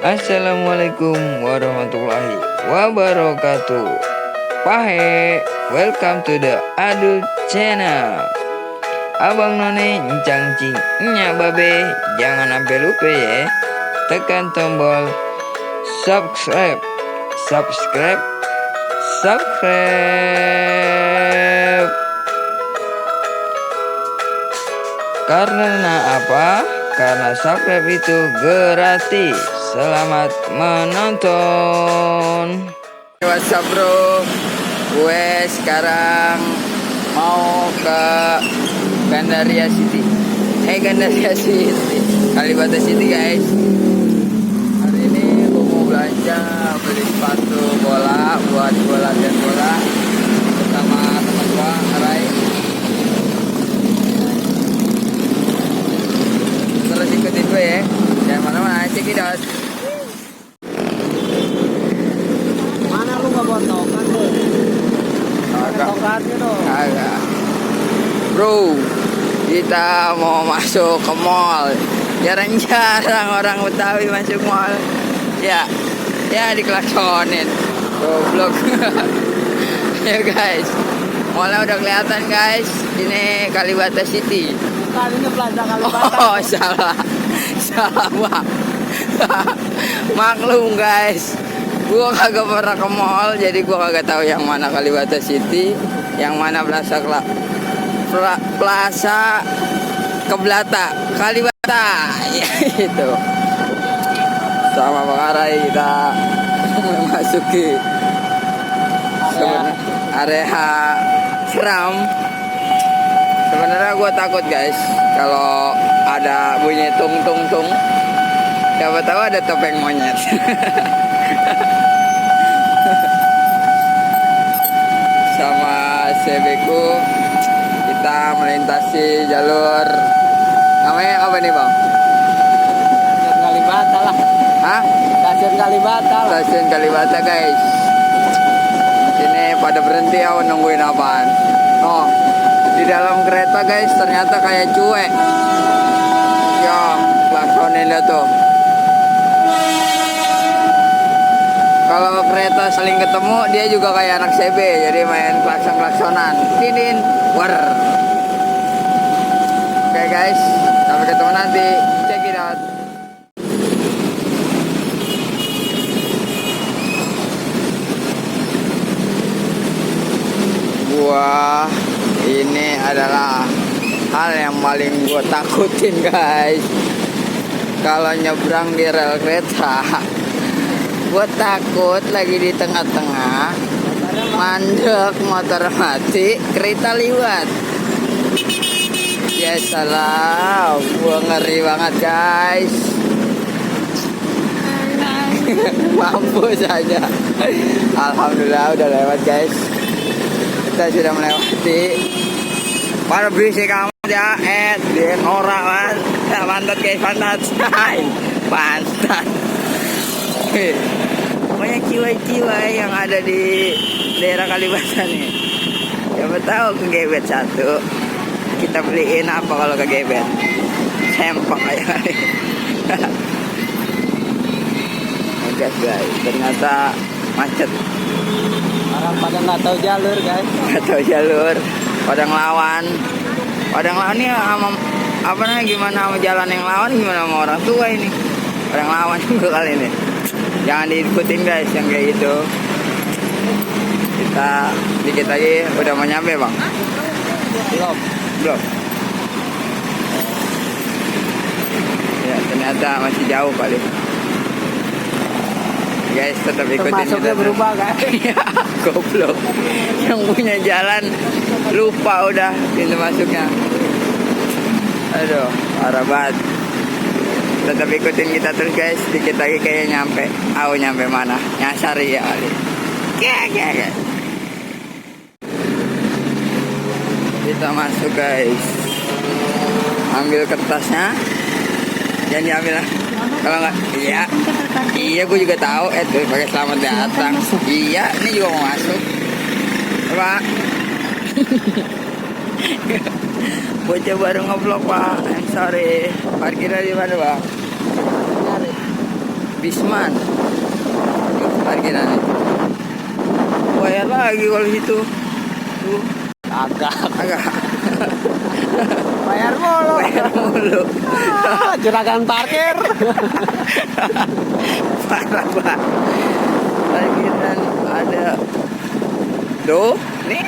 Assalamualaikum warahmatullahi wabarakatuh. Pahe, welcome to the Adult Channel. Abang None Encang Cing Nya Babe, jangan sampai lupa ya, tekan tombol subscribe. Karena apa? Karena subscribe itu gratis. Selamat menonton. What's up bro? Gue sekarang mau ke Gandaria City. Gandaria City, Kalibata City guys. Hari ini gue mau belanja, beli sepatu bola buat gue latihan bola bersama teman gue Rai. Terus ikutin gue ya, jangan mana-mana, check it out. Mana lu nggak bawa token tuh? Tokennya dong. Agak. Bro, kita mau masuk ke mall. Jarang-jarang orang Betawi masuk mall. Ya dikelaksonin. Goblok. Ya guys, mallnya udah kelihatan guys. Ini Kalibata City. Kalinya Plaza Kalibata. Oh salah bang. Maklum guys, gua kagak pernah ke mall, jadi gua kagak tahu yang mana Kalibata City, yang mana Plaza Keblata Kalibata. Ya itu. Sama Bang Arai kita memasuki area seram. Sebenarnya gue takut guys kalau ada bunyi tung. Siapa tahu ada topeng monyet. Sama CB-ku kita melintasi jalur, namanya apa nih bang? Stasiun Kalibata lah. Hah? Stasiun Kalibata lah. Stasiun Kalibata guys. Ini pada berhenti ya nungguin apaan? Oh, di dalam kereta guys ternyata kayak cuek. Ya, klaksonin dah tuh. Kalau kereta saling ketemu dia juga kayak anak CB, jadi main klaksonan. Dinin, war. Oke guys, sampai ketemu nanti. Check it out. Wah, ini adalah hal yang paling gue takutin guys. Kalau nyebrang di rel kereta, gue takut lagi di tengah-tengah mandek, motor mati, kereta liwat. Ya salah, gue ngeri banget guys. Mampus aja. Alhamdulillah udah lewat guys. Kita sudah melewati. Para berisik amat ya, dia norak kan. Ya pantat guys, pantat. Pantat. Banyak ciwai-ciwai yang ada di daerah Kalibata nih. Siapa tahu kegebet satu. Kita beliin apa kalau kegebet? Sempak aja. Guys, ternyata macet. Orang pada nggak tahu jalur guys. Nggak tahu jalur. Pada ngelawan nih sama apa namanya, gimana sama jalan yang lawan, gimana sama orang tua ini. Pada ngelawan juga kali ini. Jangan diikutin guys yang kayak gitu. Kita dikit lagi udah mau nyampe bang. Belum. Ya ternyata masih jauh kali. Guys tetap ikutin. Masuknya berubah kan? Ya goblok. Yang punya jalan lupa udah pintu masuknya. Aduh, parah banget. Tetap ikutin kita terus guys. Dikit lagi kayak nyampe. Nyampe mana? Nyasar ya kali. Kayak. Kita masuk guys. Ambil kertasnya. Jangan diambil lah. Kalau nggak, iya gue juga tahu. Tuh pakai selamat datang. Iya, ini juga mau masuk. Pak. Bocah baru ngeblok pak. Sorry. Parkirnya di mana bang? Bisman. Parkirannya. Bayar lagi kalau situ. Tuh, agak. Bayar mulu. Bayar mulu. Juragan parkir. Parah banget. Parkiran ada. Tuh, nih.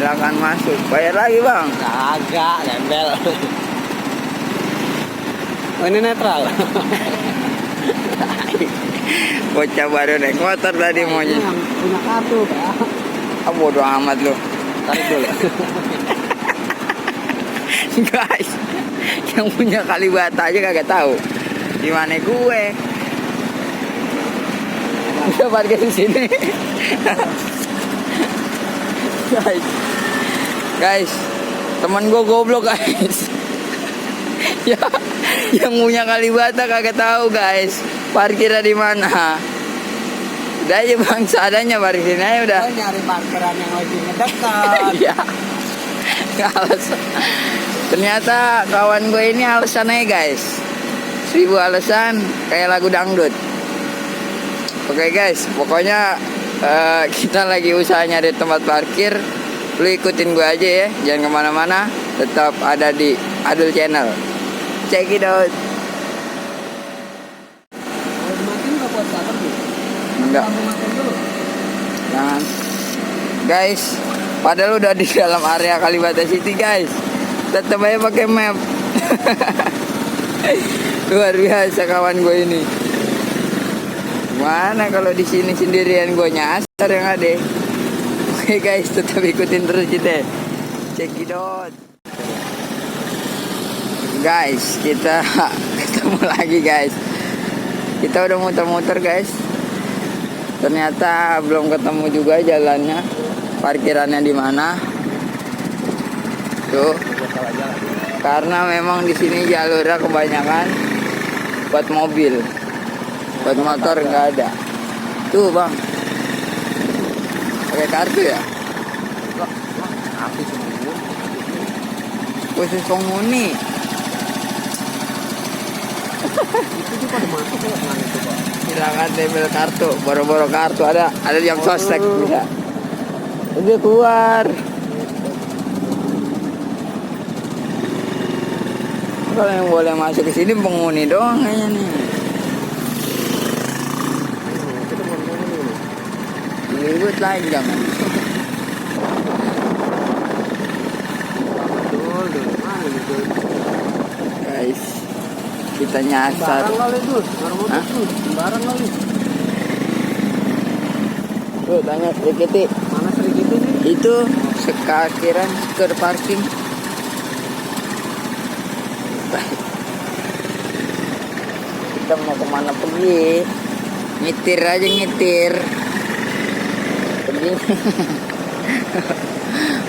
Silakan masuk. Bayar lagi, Bang. Agak nempel. Oh, ini netral. Bocah baru naik motor tadi Ini maunya. yang punya kartu ya. Ah, bodo amat lu. Tarik dulu. Guys, yang punya Kalibata aja kagak tahu di mana gue. Udah parkir di sini. guys, teman gue goblok guys. Ya, yang punya Kalibata kagak tahu guys, parkirnya di mana. Udah aja bang, seadanya parkir sini aja udah. Gue nyari parkiran yang lebih ngedekat. Iya. Alasan. Ternyata kawan gue ini alasannya guys. 1000 alasan kayak lagu dangdut. Oke guys, pokoknya kita lagi usaha nyari tempat parkir. Lu ikutin gue aja ya, jangan kemana-mana. Tetap ada di Adul Channel. Check it out. Kalau makin nggak buat sabar nih. Enggak. Kamu makan dulu. Jangan. Guys, padahal udah di dalam area Kalibata City guys. Tetap aja pakai map. Luar biasa kawan gue ini. Mana kalau di sini sendirian gue nyasar yang ada. Oke guys, tetap ikutin terus kita. Check it out. Guys, kita ketemu lagi guys. Kita udah muter-muter guys. Ternyata belum ketemu juga jalannya. Parkirannya di mana? Tuh. Karena memang di sini jalurnya kebanyakan buat mobil. Buat motor nggak ada. Tuh, Bang. Pakai kartu ya? Api semua. Khusus penghuni. Itu juga pada masuk ya kemarin itu Pak. Silakan tempel kartu, boro-boro kartu ada yang sostek bisa. Udah keluar. Kalau yang boleh masuk ke sini penghuni doang kayaknya nih. Ribut lagi jangan. Mana gitu? Guys, kita nyasar. Barang kali itu, Hah? barang kali. Tuh tanya sedikit. Mana sedikit ini? Itu sekaliran ke parking. Kita mau kemana pergi? Nyetir aja nyetir. Pergi.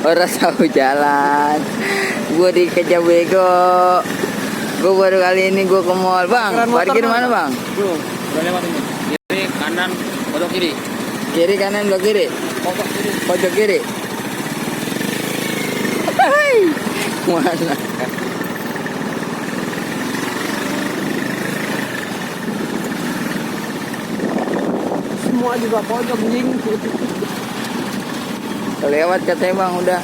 Orang tahu jalan. Gue dikejar bego. Gue baru kali ini gue ke mall. Bang, parkir mana bang? Tuh, udah lewat ini. Kiri, kanan, belok kiri. Kiri kanan belok kiri. Pojok kiri. Pojok kiri. Hai. Mana? Semua juga pojok jing. Lewat katanya bang udah.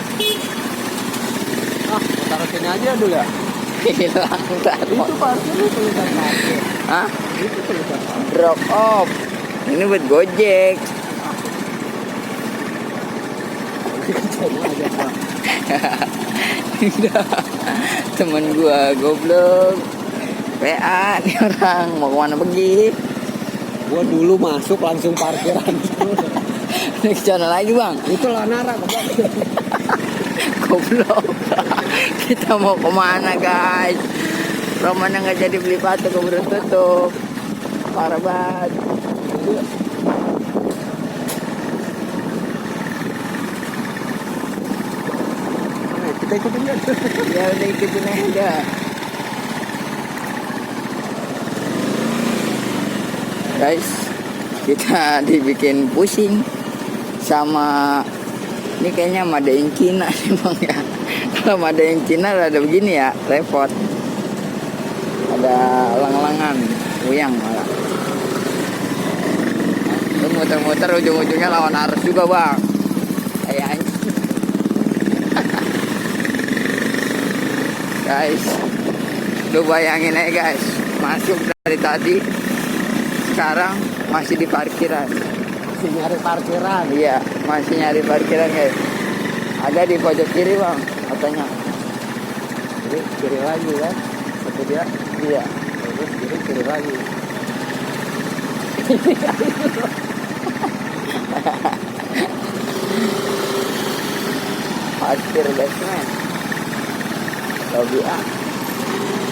Ah, taruh sini aja dulu ya. Hilang ntar. Itu parkir itu tulisan parkir. Hah? Itu tulisan parkir. Drop off. Ini buat Gojek. Coba aja Pak. Udah. Temen gua goblok. PA nih orang mau kemana pergi? Gua dulu masuk langsung parkiran. Ini ke sana lagi bang. Itu Lanara kebak. Goblok. Kita mau kemana guys? Roman nggak jadi beli patok keburu tutup. Parah banget. Kita ikutin aja. Ya udah ikutin aja. Guys, kita dibikin pusing sama ini kayaknya Made in Cina sih bang ya. Kalau Made in Cina ada begini ya, repot. Ada lang-langan. Puyang malah. Lu muter-muter ujung-ujungnya lawan arus juga bang. Kayak anjing. Guys, lu bayangin aja guys, masuk dari tadi, sekarang masih di parkiran. Masih nyari parkiran. Iya, masih nyari parkiran guys. Ada di pojok kiri bang, katanya. Jadi kiri lagi kan. Satu dia. Iya. Terus kiri lagi. Parkir guys men. Lobby A.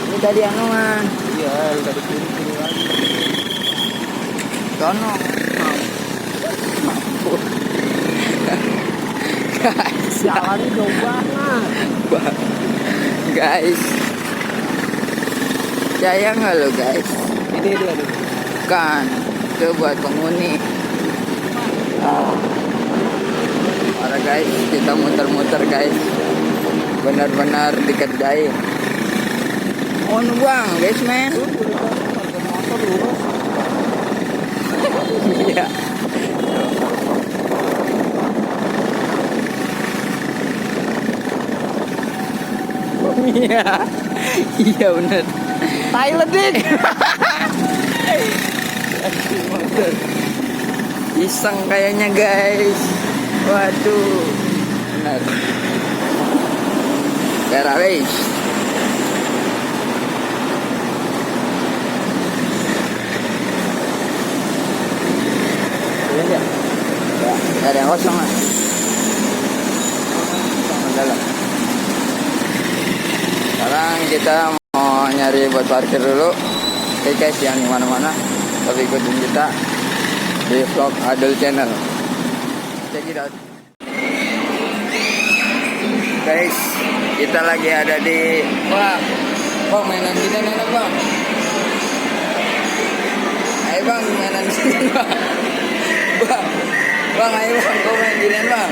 Ini tadi anu man. Iya, dari kiri lagi. Tono. Mampus. Guys, Jalannya jauh banget. guys. Percaya nggak lo guys? Ini dia nih. Kan, itu buat penghuni. Para guys, kita muter-muter guys. Benar-benar dikerjain. On bang, guys men. Motor lurus. Iya. Iya. Iya benar. Thailand dik. Iseng kayaknya guys. Waduh. Benar. Garage. Iya ya. Ya, ada yang kosong lah. Dalam. Sekarang kita mau nyari buat parkir dulu. Oke guys, jangan kemana-mana, tapi ikutin kita di vlog Adul Channel. Check it out. Guys, kita lagi ada di bang mainan kita enak bang. Ayo bang mainan sini bang. Bang ayo bang, kau main ginian bang.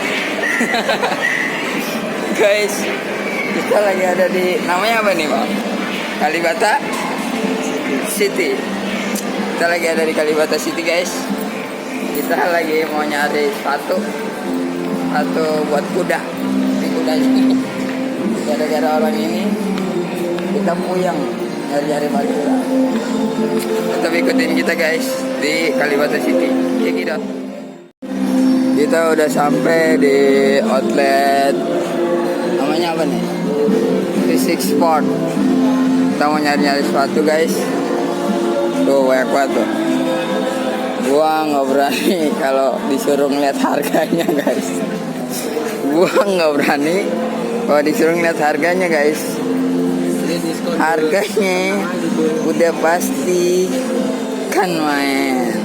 Guys, kita lagi ada di, namanya apa nih bang? Kalibata City. Kita lagi ada di Kalibata City guys. Kita lagi mau nyari sepatu buat kuda. Ini kudanya. Gara-gara orang ini kita puyeng nyari parkiran. Tetap ikutin kita guys di Kalibata City. Ya gitu. Kita udah sampai di outlet, namanya apa nih? Fisik Sport. Kita mau nyari sepatu guys. Tuh banyak banget tuh. Gua nggak berani kalau disuruh ngeliat harganya guys. Gua nggak berani kalau disuruh ngeliat harganya guys. Harganya udah pasti kan main.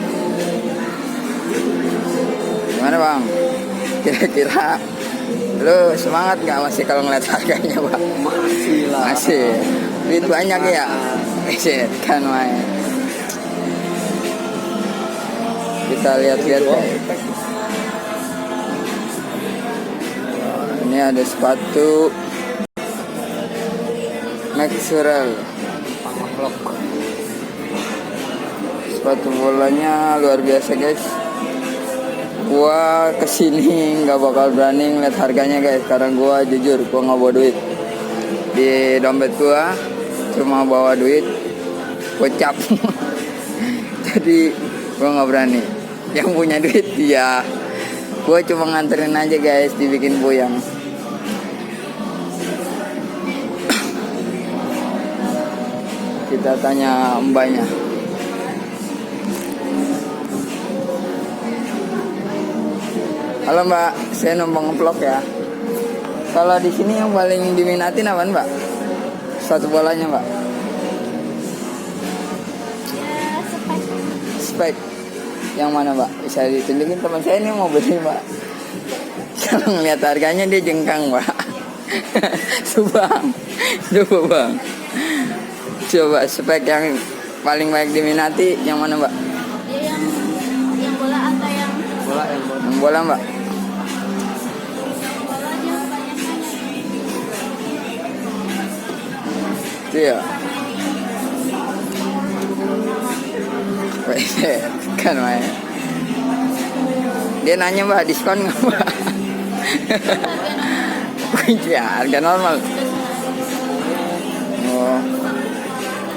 Gimana bang? Kira-kira lu semangat nggak masih kalau ngeliat harganya bang? Masih lah. Masih. Duit banyak ya? Shit, kan main. Kita lihat-lihat ya. Ini ada sepatu Maxwell. Sepatu bolanya luar biasa guys. Gua kesini nggak bakal berani ngeliat harganya guys, karena gua jujur gua nggak bawa duit. Di dompet gua cuma bawa duit gocap. Jadi gua nggak berani. Yang punya duit dia, gua cuma nganterin aja guys, dibikin puyeng. Kita tanya mbaknya. Halo mbak, saya numpang nge-vlog ya. Kalau di sini yang paling diminatin apa mbak? Sepatu bolanya mbak? Ya, Spek. Yang mana mbak? Bisa ditunjukin, teman saya ini mau beli mbak. Kalau ngeliat harganya dia jengkang mbak. Coba bang. Coba spek yang paling banyak diminati yang mana mbak? dia yang bola atau yang Bola yang bola. Yang bola mbak? bolanya banyak. Itu ya. kan Maya. Dia nanya mbak diskon nggak mbak? Ya harga normal. Oh,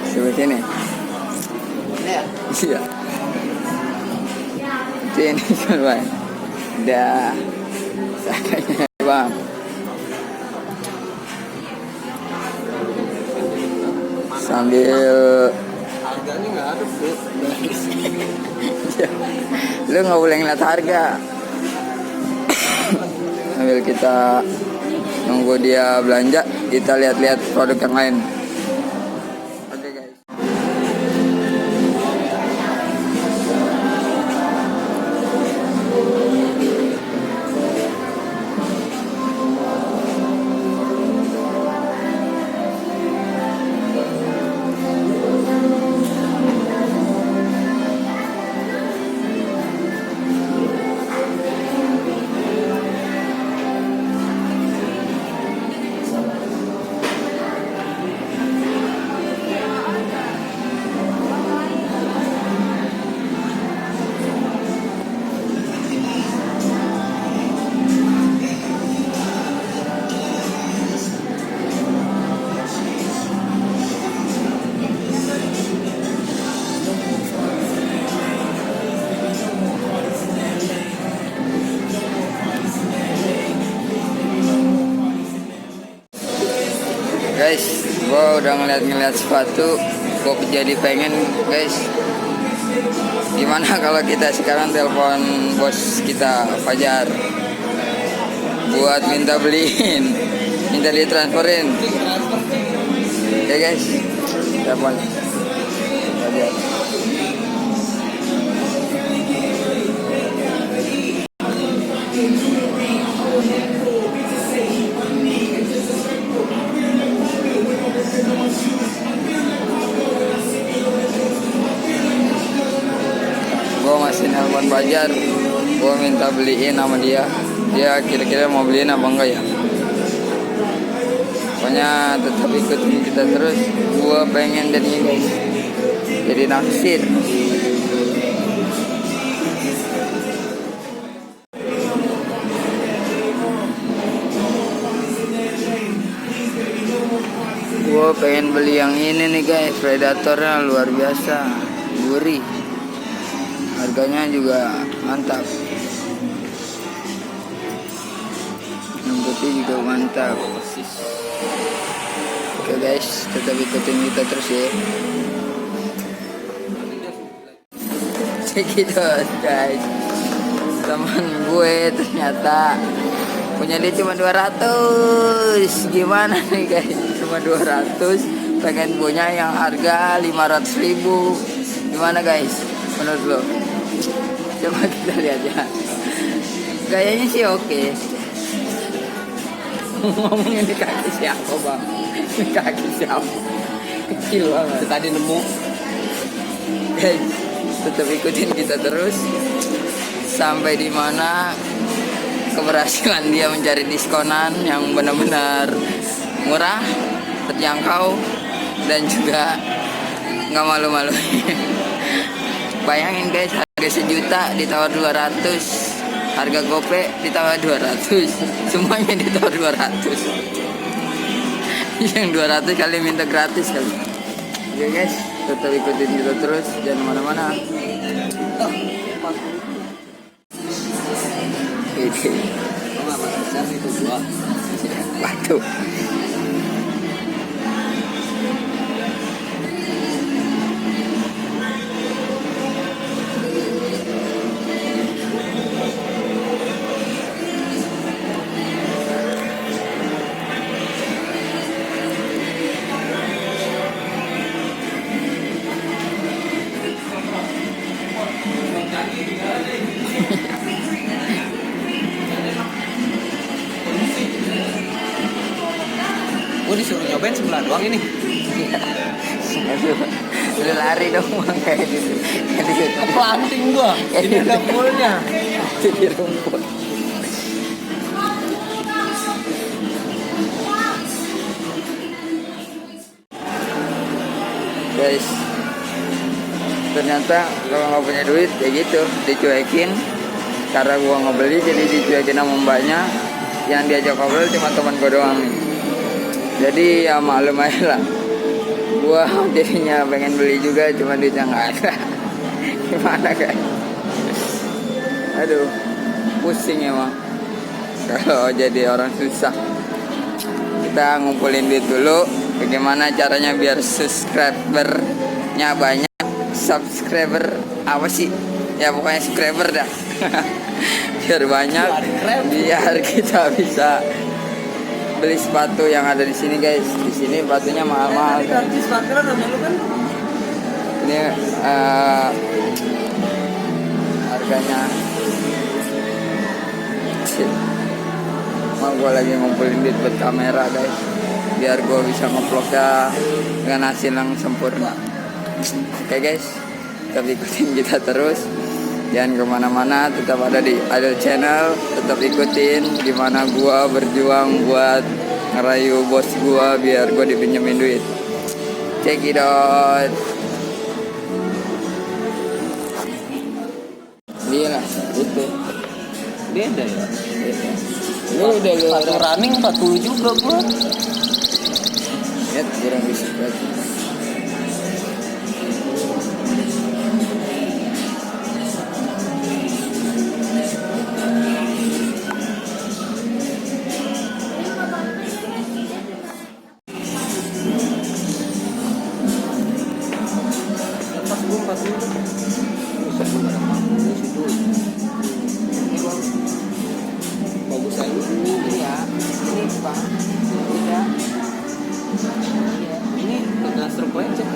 seperti ini. Ini ya? Iya. Ini kan bang. Udah. Sakanya bang. Sambil Harganya nggak ada bro. lu nggak boleh ngeliat harga. Sambil kita nunggu dia belanja, kita lihat-lihat produk yang lain. Oke guys. Guys, gua udah ngeliat sepatu, gua jadi pengen guys. Gimana kalau kita sekarang telepon bos kita Fajar buat minta beliin, minta ditransferin. Oke guys, telepon Fajar. Gue masih nelpon Fajar, gue minta beliin sama dia. Dia kira-kira mau beliin apa enggak ya? Pokoknya tetap ikutin kita terus. Gue pengen jadi guys, jadi naksir. Gue pengen beli yang ini nih guys, Predatornya luar biasa, gurih. Harganya juga mantap. Yang putih juga mantap. Oke guys, tetap ikutin kita terus ya. Segitu guys. Teman gue ternyata punya dia cuma 200. Gimana nih guys? Cuma 200 pengen punya yang harga 500.000. Gimana guys? Menurut lo? Coba kita lihat ya. Gayanya sih oke. Ngomongin di kaki siapa bang? Di kaki siapa? Kecil banget. Tadi nemu. Guys, tetap ikutin kita terus sampai di mana keberhasilan dia mencari diskonan yang benar-benar murah, terjangkau, dan juga nggak malu-maluin. Bayangin guys, harga 1 juta ditawar 200, harga gope ditawar 200, semuanya ditawar 200. Yang 200 kali minta gratis kali. Oke guys, tetap ikutin kita terus, jangan kemana-mana. Oke. Batu. Gue disuruh nyobain sebelah doang ini. Udah lari dong bang kayak gitu. Kepelanting gua. Ini ada poolnya. Di rumput. Guys, ternyata kalau nggak punya duit ya gitu, dicuekin. Karena gua nggak beli jadi dicuekin sama mbaknya. Yang diajak ngobrol cuma teman gua doang nih. Jadi ya maklum aja lah. Gua jadinya pengen beli juga cuma duitnya nggak ada. Gimana guys? Aduh, pusing emang kalau jadi orang susah. Kita ngumpulin duit dulu. Bagaimana caranya biar subscribernya banyak? Subscriber apa sih? Ya pokoknya subscriber dah. Biar banyak, biar kita bisa beli sepatu yang ada di sini guys. Di sini sepatunya mahal-mahal. Artis Fakran sama lu kan? Ini harganya. Mau gue lagi ngumpulin duit buat kamera guys, biar gue bisa ngevlognya dengan hasil yang sempurna. Oke guys, tetap ikutin kita terus, jangan kemana-mana, tetap ada di Idol Channel. Tetap ikutin gimana gue berjuang buat ngerayu bos gue biar gue dipinjemin duit. Check it out. Dia lah itu Beda ya. lu udah Satu running 40 juga gua. lihat kurang bisa lagi. Pas gua 40. Buset gua ada 40 situ. Ini bagus aja. Iya, ini bang. Iya. Ini dengan stroke lecet.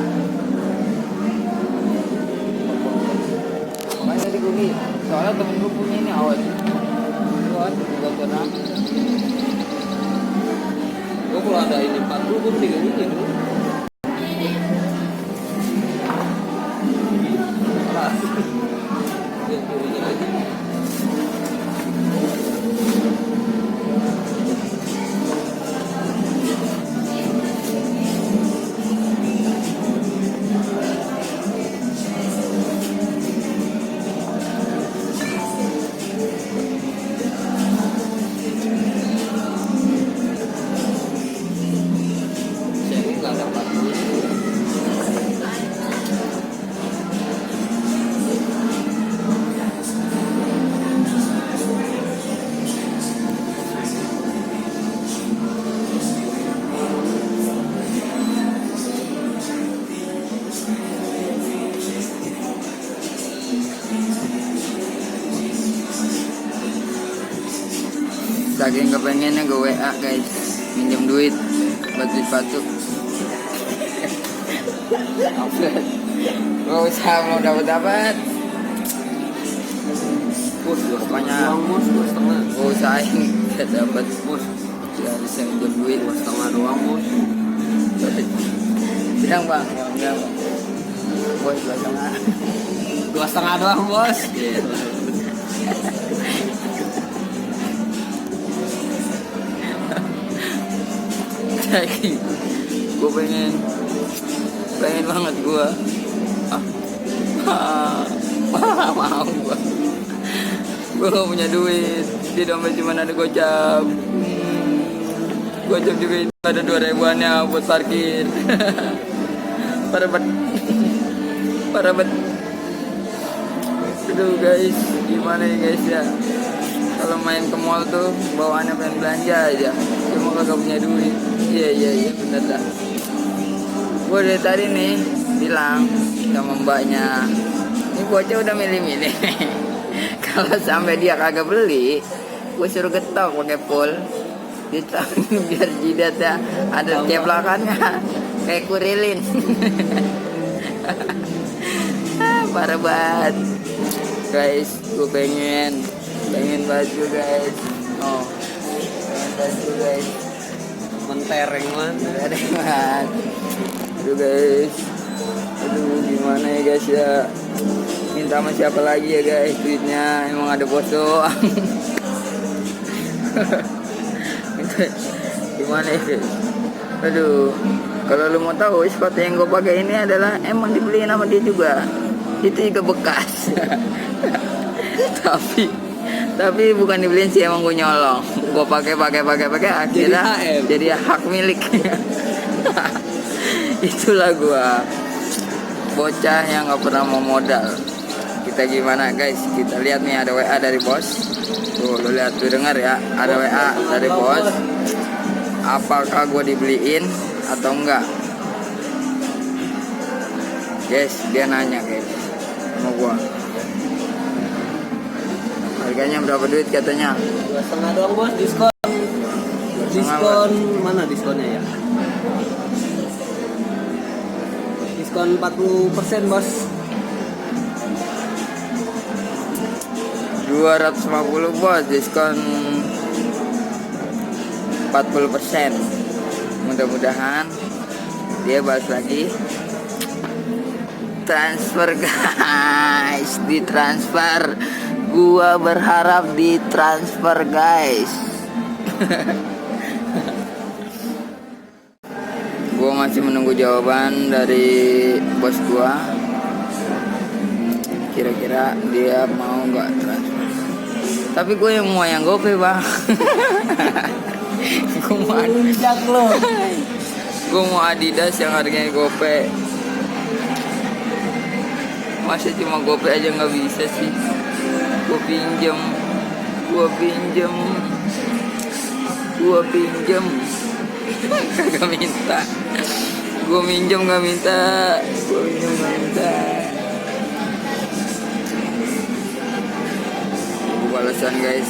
Makanya tadi gue liat, soalnya temen gue punya ini awet. Buat pernah. Gua kalau ada ini 40 gua beli ini dulu. Ya, ini aja. Saya ini nggak ada 40. Saking kepengennya gue WA guys, minjem duit buat beli sepatu. Gak usah mau dapat. Bos, Pokoknya- uang bos, 2,5. Gue usahain gak dapat Bos, ya bisa minjem duit. 2,5 doang bos. Bilang bang, ya enggak bang. Bos 2,5. 2,5 doang bos. Jadi gue pengen banget gue mau gue gak punya duit di dompet cuma ada gocap. Gocap juga itu ada 2.000-annya buat parkir. Parah bet. Aduh guys, gimana ya guys ya, kalau main ke mall tuh bawaannya pengen belanja aja, cuma kagak punya duit. Iya bener dah. Gue dari tadi nih bilang sama mbaknya, ini bocah udah milih-milih. Kalau sampai dia kagak beli, gue suruh getok pakai pul, biar jidatnya ada ceplakannya kayak kurilin. Parah banget guys, gue pengen baju guys. Oh, pengen baju guys. Mentereng mana? Ada banget. Aduh guys, aduh gimana ya guys ya, minta sama siapa lagi ya guys, duitnya emang ada bos doang. Gimana ya guys, aduh. Kalau lu mau tahu sepatu yang gue pakai ini adalah emang dibeliin sama dia juga. Itu juga bekas. tapi bukan dibeliin sih, emang gue nyolong. Gue pakai akhirnya jadi hak milik. Itulah gue, bocah yang nggak pernah mau modal. Kita gimana guys? Kita lihat nih, ada WA dari bos. Tuh lu lihat, tuh dengar ya, ada WA dari bos. Apakah gue dibeliin atau enggak? Guys, dia nanya guys sama gue, harganya berapa duit katanya? 2,5 doang bos, diskon. Diskon mana diskonnya ya? Diskon 40% bos. 250 bos, diskon 40%. Mudah-mudahan dia balas lagi. Transfer guys, ditransfer. Gua berharap ditransfer guys. Gua masih menunggu jawaban dari bos gua. Kira-kira dia mau nggak transfer? Tapi gue yang mau yang GoPay bang. Gue mau Lunjak lo. Gue mau Adidas yang harganya GoPay. Masa cuma GoPay aja nggak bisa sih? Gue pinjem. Kagak minta. Gue minjem nggak minta. Gue balasan guys.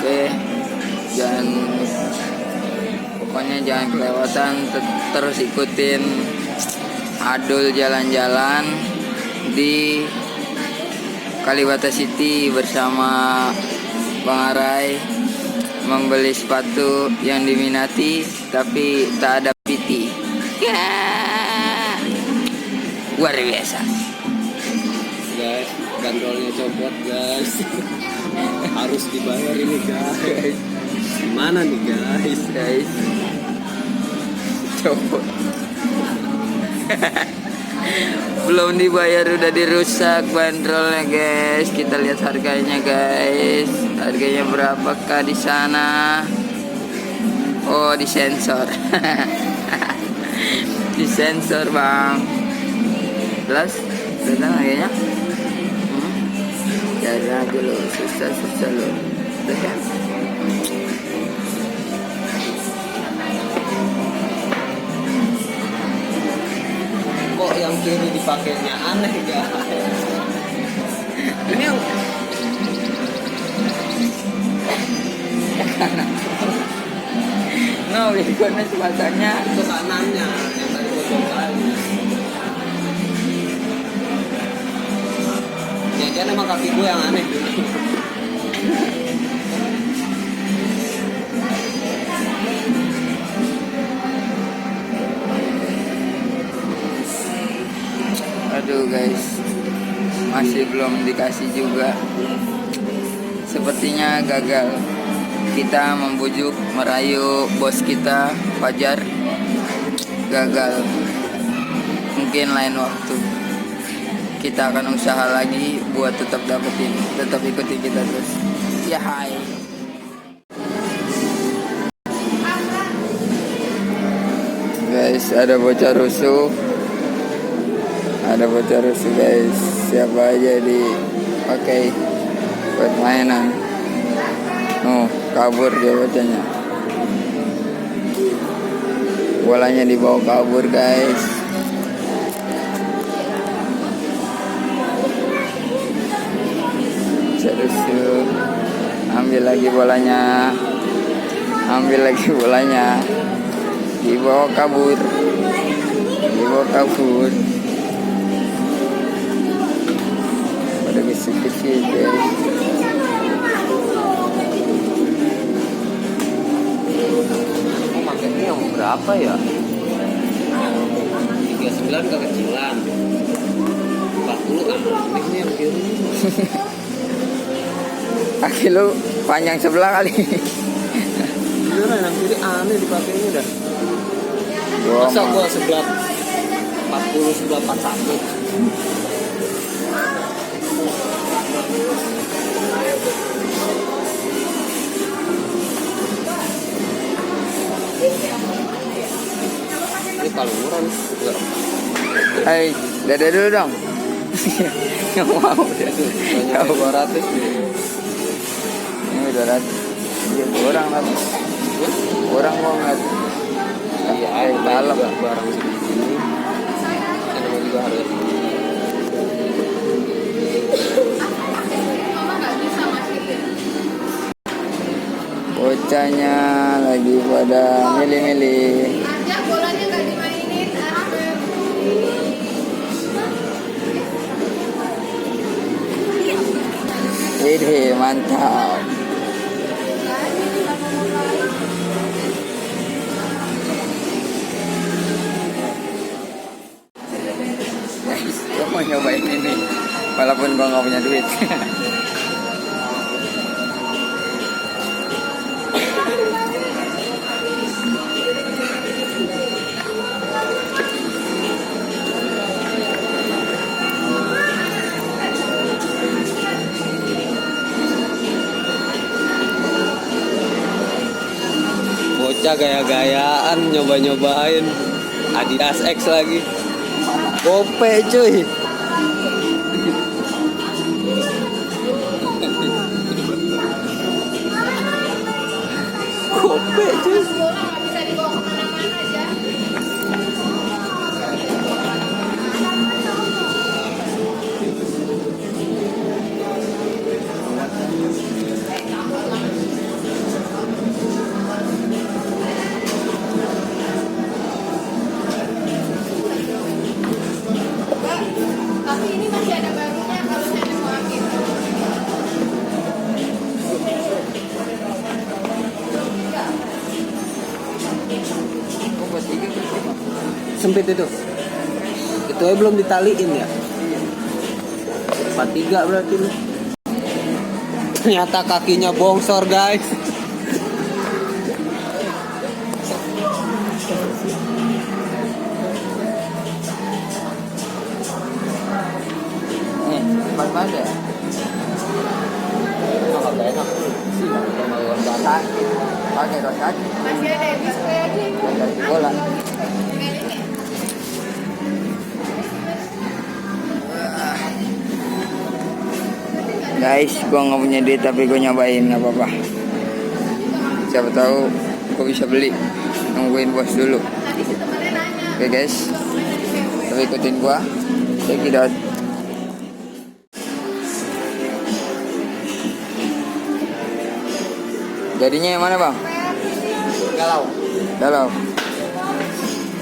Oke, pokoknya jangan kelewatan, terus ikutin Adul jalan-jalan di Kalibata City bersama Bang Arai, membeli sepatu yang diminati tapi tak ada PT. Ya, luar biasa Guys, bandrolnya copot guys. Harus dibayar ini guys. Gimana nih guys? Coba. Belum dibayar udah dirusak bandrolnya guys. Kita lihat harganya guys. Harganya berapakah di sana? Oh, disensor. Disensor bang. Jelas? Kelihatan harganya? Cari aja lo, susah lo. Udah kan? Kok yang kiri dipakainya aneh guys? Ini yang No, ikonnya sebasarnya. itu kanannya yang tadi bocor kali. Ya emang kaki gue yang aneh dulu. Aduh guys, masih belum dikasih juga. Sepertinya gagal. Kita membujuk, merayu bos kita Fajar, gagal. Mungkin lain waktu kita akan usaha lagi buat tetap dapetin, tetap ikuti kita terus. Ya hai. Guys, ada bocah rusuh. Guys. Siapa aja dipakai buat mainan. Oh, kabur dia bocahnya. Bolanya dibawa kabur guys. Rusuh. Ambil lagi bolanya. Dibawa kabur. Pada kecil guys. Mau pakainya yang berapa ya? 39 kekecilan. 40 aneh yang kiri. Kaki lu panjang sebelah kali. nih dipakai ini dah. Gua Masa mah. gua sebelah 40 sebelah 41. Ini paling murah nih. Enggak. Hai, dadah dulu dong. Nggak mau dia. Banyak 200 nih. Ini 200. Iya, kurang lah. Kurang kok nggak. Iya, Kayak dalam. juga barang segini. Yang namanya juga harga. Bocahnya lagi pada milih-milih. Aja bolanya nggak dimainin. Ini mantap. Guys, gue mau nyobain ini walaupun gue nggak punya duit. Bocah gaya-gayaan nyoba-nyobain Adidas X lagi. Gope cuy. Gope cuy. Bola nggak bisa dibawa kemana-mana aja. Tapi ini masih ada barunya kalau saya mau ambil. Kok tiga berapa? Sempit itu. Itu aja belum ditaliin ya. 43 berarti nih. Ternyata kakinya bongsor guys. Nih, pas ada. Agak enak sih. Pakai kaos kaki. Masih ada display aja. Dari bola. Guys, gua nggak punya duit tapi gua nyobain nggak apa-apa. Siapa tahu gua bisa beli. Nungguin bos dulu. Tadi si temennya nanya. Oke guys, tapi ikutin gua. Check it out. Jadinya yang mana bang? Galau. Galau.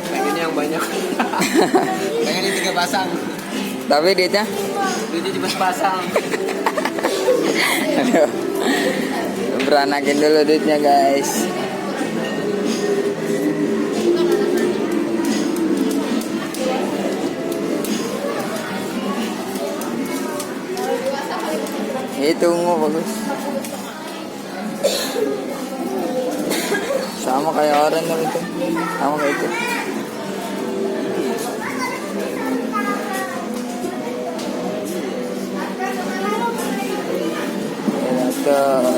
Pengennya yang banyak. Pengen ini 3 pasang. Tapi duitnya? Duitnya cuma sepasang. Aduh. Beranakin dulu duitnya guys. Itu ungu bagus. Sama kayak orang tapi itu. Sama kayak itu. Tuh.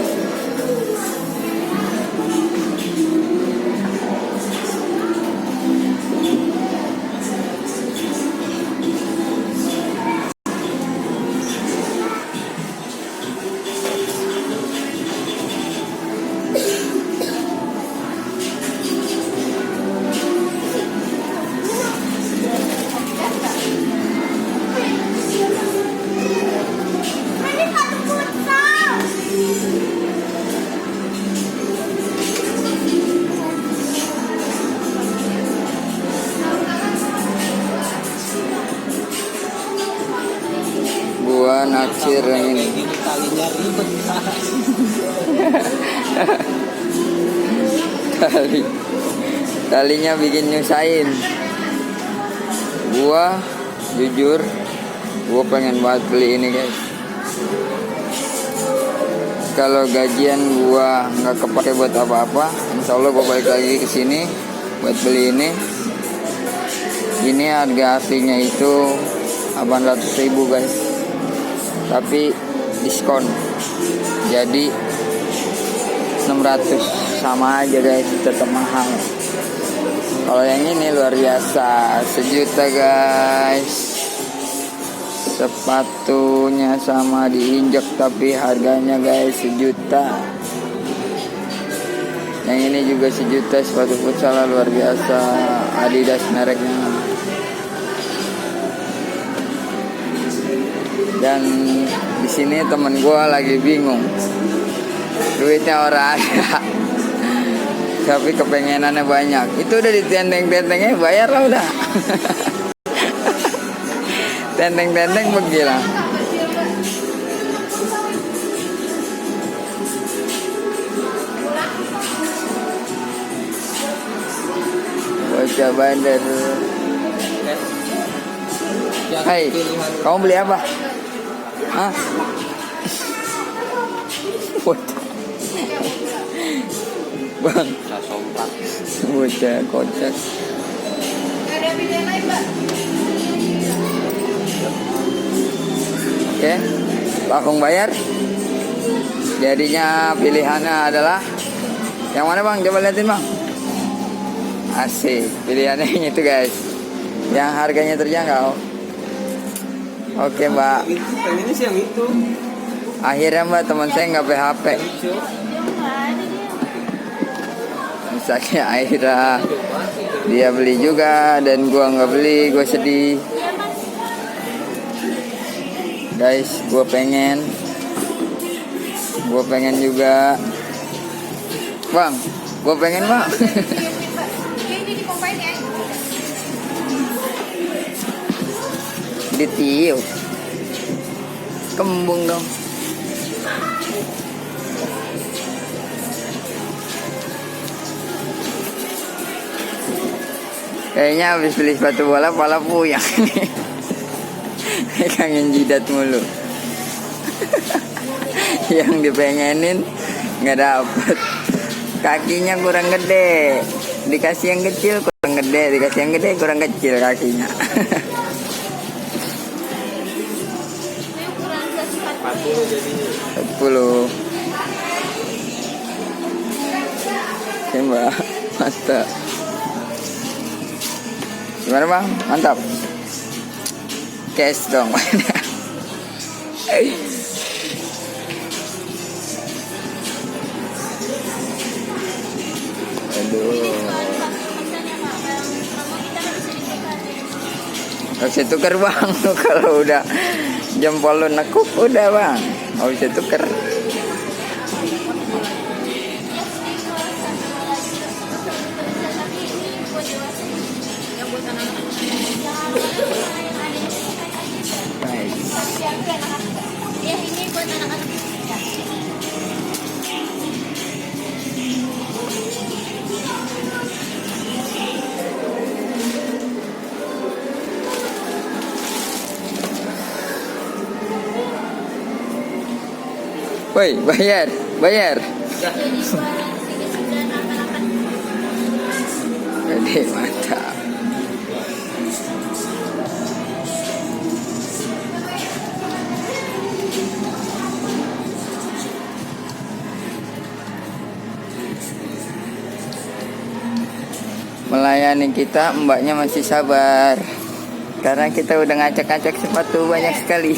Gua naksir yang ini. Ini talinya ribet. Talinya bikin nyusahin. Gua jujur, gua pengen banget beli ini guys. Kalau gajian gua nggak kepake buat apa-apa, Insya Allah gue balik lagi ke sini buat beli ini. Ini harga aslinya itu 800.000 guys, tapi diskon jadi 600, sama aja guys, tetap mahal. Kalau yang ini luar biasa, 1 juta guys. Sepatunya sama diinjek tapi harganya guys 1 juta. Yang ini juga 1 juta, sepatu futsal luar biasa, Adidas mereknya. Dan di sini temen gue lagi bingung, duitnya orang ada, tapi kepengenannya banyak. Itu udah ditenteng-tentengnya, bayar lah udah. Tenteng-tenteng pergi lah. Bocah bandar. Hai, kamu beli apa? Hah? Bang, bocah kocak. Ada pilihan lain, Mbak? Oke, langsung bayar. Jadinya pilihannya adalah yang mana bang? Coba liatin bang. Asik, pilihannya ini tuh guys, yang harganya terjangkau. Oke mbak. Pengennya sih yang itu. Akhirnya mbak, teman saya nggak PHP. Misalnya akhirnya dia beli juga dan gua nggak beli, gua sedih. Guys, gue pengen juga bang, gue pengen bang. Ini dikompain ya. Ditiup kembung dong. Kayaknya habis beli sepatu bola pala puyang. Kangen jidat mulu. Yang dipengenin nggak dapet. Kakinya kurang gede, dikasih yang kecil kurang gede, dikasih yang gede kurang kecil kakinya. Sepatu jadinya. 40. Oke mbak, mantap. Gimana bang? Mantap. Cash dong. Aduh. Gak bisa tuker bang. Kalau udah jempol lu nekuk udah bang, gak bisa tuker. Ya ini buat anak-anak. Woi, bayar, bayar. Jadi mantap. Melayani kita, mbaknya masih sabar karena kita udah ngacak-ngacak sepatu banyak sekali.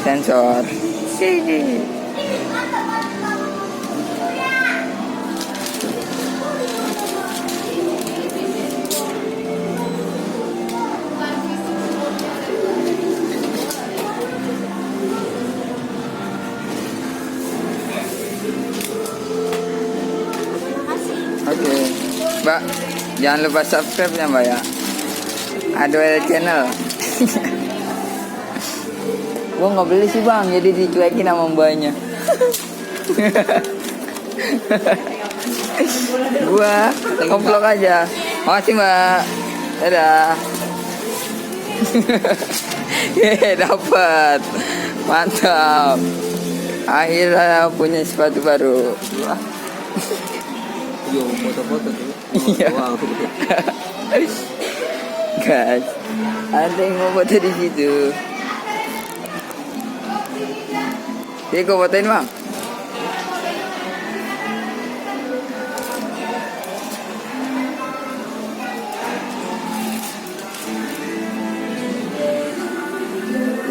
Sensor. Oke, Mbak, jangan lupa subscribe ya Mbak ya. Adwell channel. Gua nggak beli sih bang, jadi dicuekin sama mbaknya. Gua komplok aja. Makasih mbak. Dadah. Dapat. Mantap. Akhirnya punya sepatu baru. Wah. Yo, foto-foto tuh. Iya. Wow. Guys, ada yang mau foto di situ. Dia kau fotoin bang?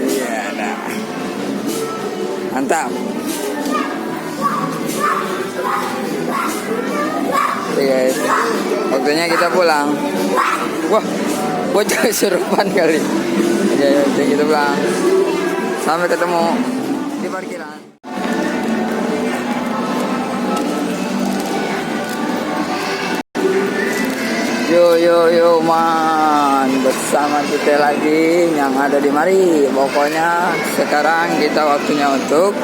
Iya, nah. Mantap. Oke guys, waktunya kita pulang. Wah, bocah kesurupan kali. Ya, kita pulang. Sampai ketemu di parkiran. Yo man, bersama kita lagi yang ada di mari. Pokoknya sekarang kita waktunya untuk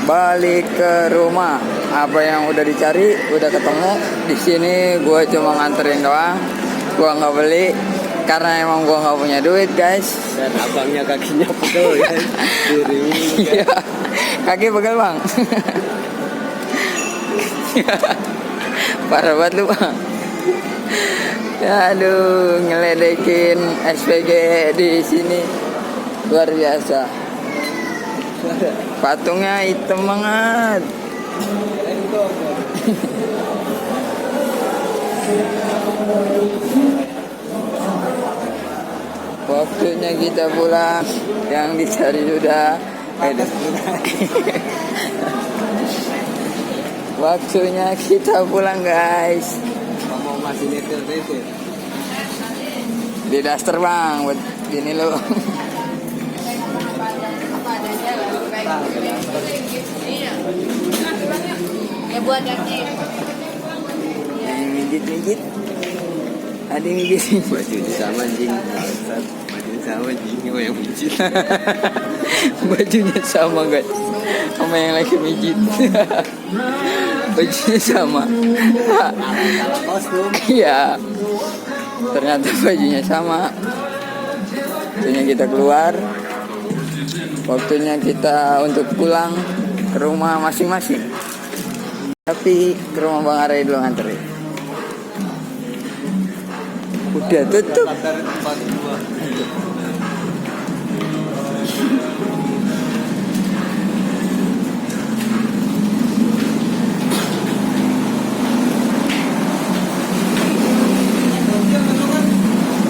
balik ke rumah. Apa yang udah dicari udah ketemu. Di sini gue cuma nganterin doang. Gue nggak beli karena emang gue nggak punya duit guys. Dan abangnya kakinya pegel ya. Iya, kaki pegel bang. Parah banget lu bang. Ya, aduh, ngeledekin SPG di sini luar biasa. Patungnya hitam banget. Waktunya kita pulang. Yang dicari sudah. Waktunya kita pulang guys. Mau masih netel. Di daster bang, buat gini lo. Apa adanya lebih baik. Iya. Ya buat ganti. Yang mijit-mijit. Ada yang mijit. Bajunya sama anjing. Bajunya sama anjing. Kok yang mijit? Bajunya sama guys, sama yang lagi mijit. Bajunya sama. Kostum. Iya, ternyata bajunya sama. Waktunya kita keluar. Waktunya kita untuk pulang ke rumah masing-masing. Tapi ke rumah Bang Arai dulu nganterin. Udah tutup. Dari tempat gua.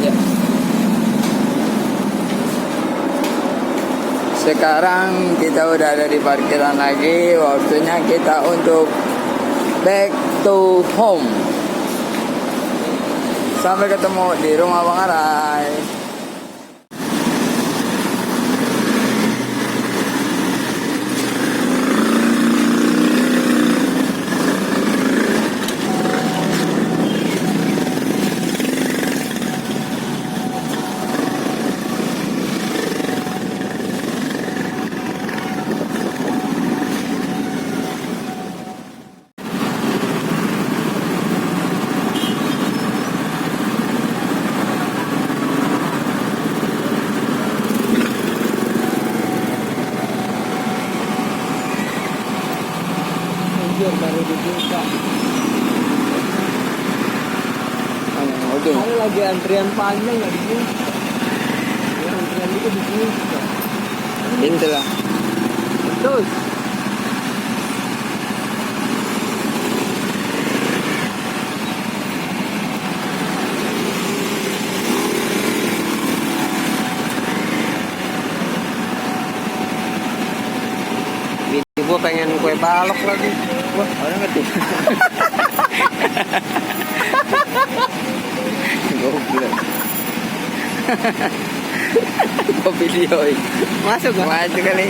Ya. Sekarang kita udah ada di parkiran lagi. Waktunya kita untuk back to home. Sampai ketemu di rumah Bang Arai. Baru dibuka. Udah. Ada lagi antrian panjang nggak dibuka. Ya, antrian itu dibuka. Itulah. Terus. Gue pengen kue balok lagi. Wah, orang ngerti. Goblok. Gua videoin. Masuk gak? Masuk kali.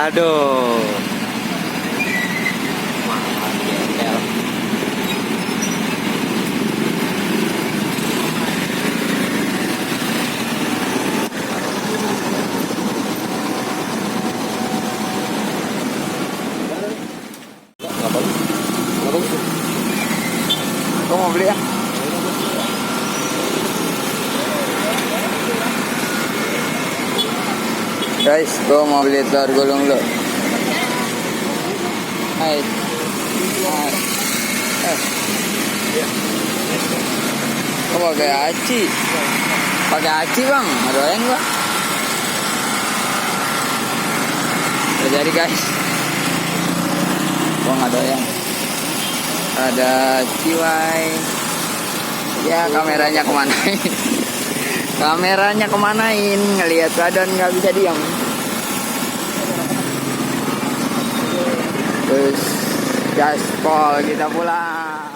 Aduh. beli ya. Guys, gua mau beli telur gulung dulu. Hai. Hai. Kok pakai aci? Pakai aci bang, doyan gua. Udah jadi guys. Gua nggak doyan. Ada ciwai. Ya kameranya kemanain? Kameranya kemanain? Ngelihat badan nggak bisa diam. Terus gaspol kita pulang.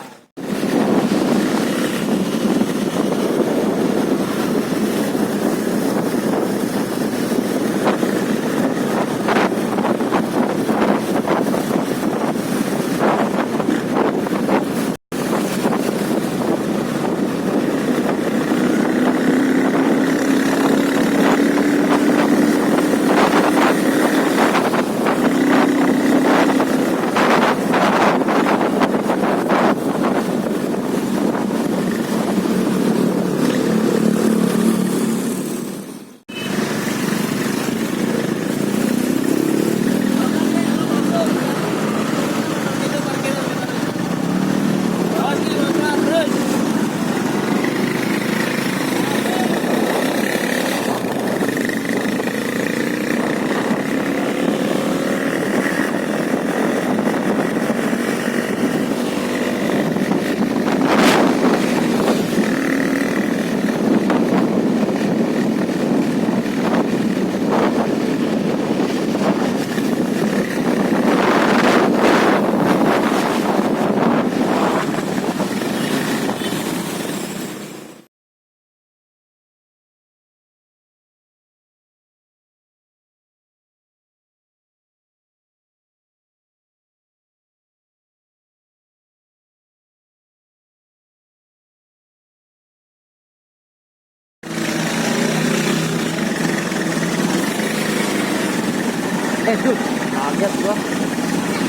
Duh, kaget gua.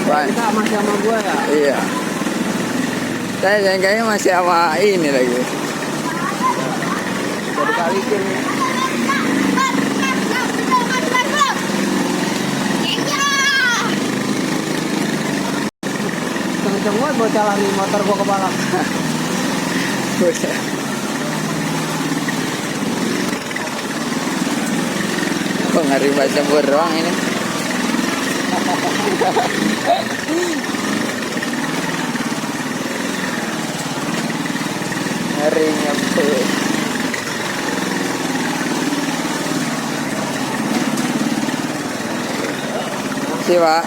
Wan. Kita masih sama gua ya? Iya. Saya kayaknya masih sama ini lagi. Jadi balikin ya. Kenceng banget bocah lari motor gua ke balap. Kok ngeri bahasa doang ini. Ngeri nyebut. Si Pak.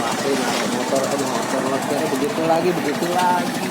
Aduh, motor lotnya begitu lagi.